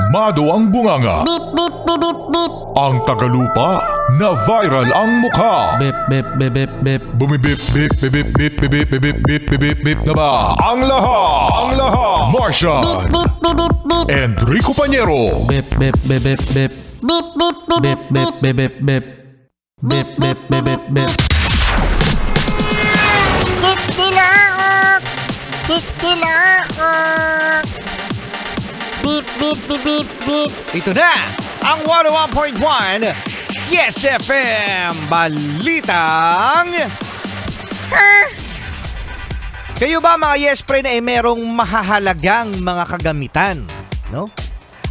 Pasmado ang bunganga. Beep, beep, beep, beep, beep. Ang tagalupa na viral ang mukha. Bip, bip, bip, bip, bip. Bumibip, bip, bip, bip, bip, bip, bip, bip, bip, bip, bip, bip na ba? Ang lahat. Martian. Beep, beep, beep, beep. Enrico Pañero. Bip, bip, bip, bip, bip. Beep, beep, beep, Bip, bip, bip, bip, bip. Bip, bip, bip, bip, bip. Kikilaok! Kikilaok! Beep, beep, beep, beep, beep. Ito na ang 101.1 Yes FM Balitang Kayo ba mga Yes Pre na merong mahahalagang mga kagamitan, no?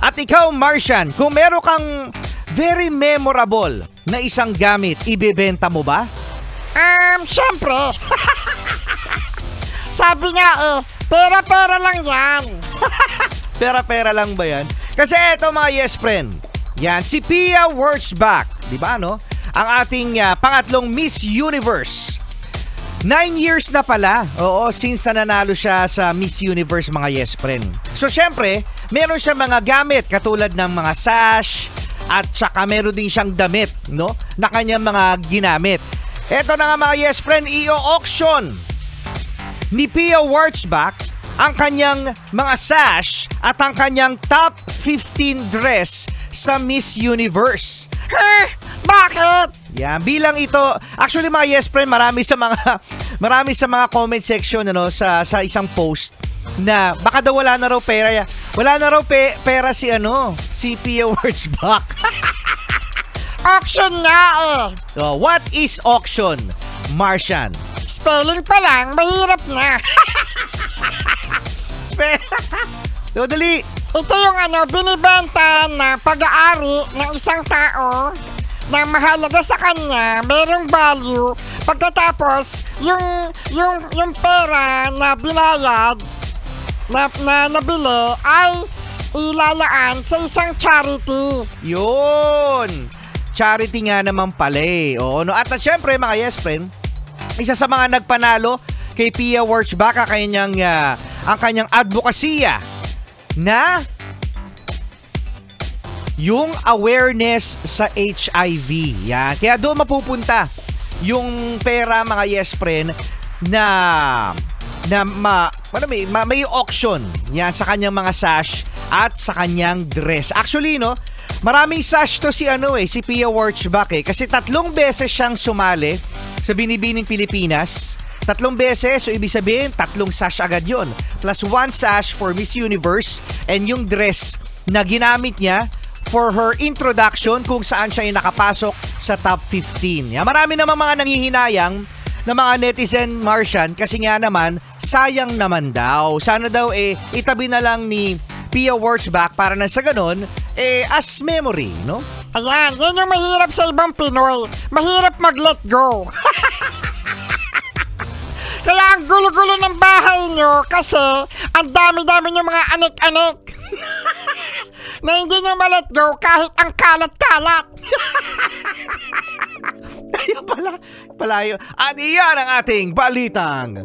At ikaw Martian, kung meron kang very memorable na isang gamit, ibebenta mo ba? Syempre. Sabi nga pera-pera lang yan. Pera-pera lang ba yan? Kasi eto mga Yes Friend, yan, si Pia Wurtzbach, di ba no? Ang ating pangatlong Miss Universe. 9 years na pala, oo, since nanalo siya sa Miss Universe mga Yes Friend. So syempre, meron siya mga gamit katulad ng mga sash at saka meron din siyang damit, no? Na kanyang mga ginamit. Eto na nga mga Yes Friend, i-auction ni Pia Wurtzbach ang kanyang mga sash at ang kanyang top 15 dress sa Miss Universe. Bakit? Yan, bilang ito, actually mga Yes Friend, marami sa mga comment section sa isang post na baka daw wala na raw pera. Wala na raw pera si Pia Wurtzbach. Auction nga So, what is auction, Martian? Spelling pa lang, mahirap na. So, dali. Ito yung binibenta na pag-aari ng isang tao na mahalaga sa kanya, merong value. Pagkatapos, yung pera na binayad, na nabili, ay ilalaan sa isang charity. Yun. Charity nga naman pala Oo, no? At syempre, mga Yes Friend, isa sa mga nagpanalo kay Pia Wurtzbach ang kanyang advokasya na yung awareness sa HIV. Yan. Kaya doon mapupunta yung pera mga Yes Friend may auction yan sa kanyang mga sash at sa kanyang dress. Actually, no, maraming sash to si Pia Wurtzbach kasi 3 beses siyang sumali sa Binibining Pilipinas. 3 beses, so ibig sabihin 3 sash agad yon. Plus 1 sash for Miss Universe and yung dress na ginamit niya for her introduction kung saan siya ay nakapasok sa top 15. Yan, marami naman mga nanghihinayang na mga netizen Martian kasi nga naman sayang naman daw. Sana daw itabi na lang ni Pia Wurtzbach para na sa ganon as memory, no? Ayan, yan yung mahirap sa ibang Pinoy. Mahirap mag-let go. Kaya ang gulo-gulo ng bahay nyo kasi ang dami-dami nyo mga anik-anik. Na hindi nyo ma-let go kahit ang kalat-kalat. Kaya pala yun. At iyan ang ating balitang.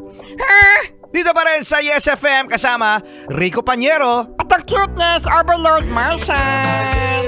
Dito pa rin sa Yes FM kasama Rico Pañero At ang cuteness, Overlord Martian.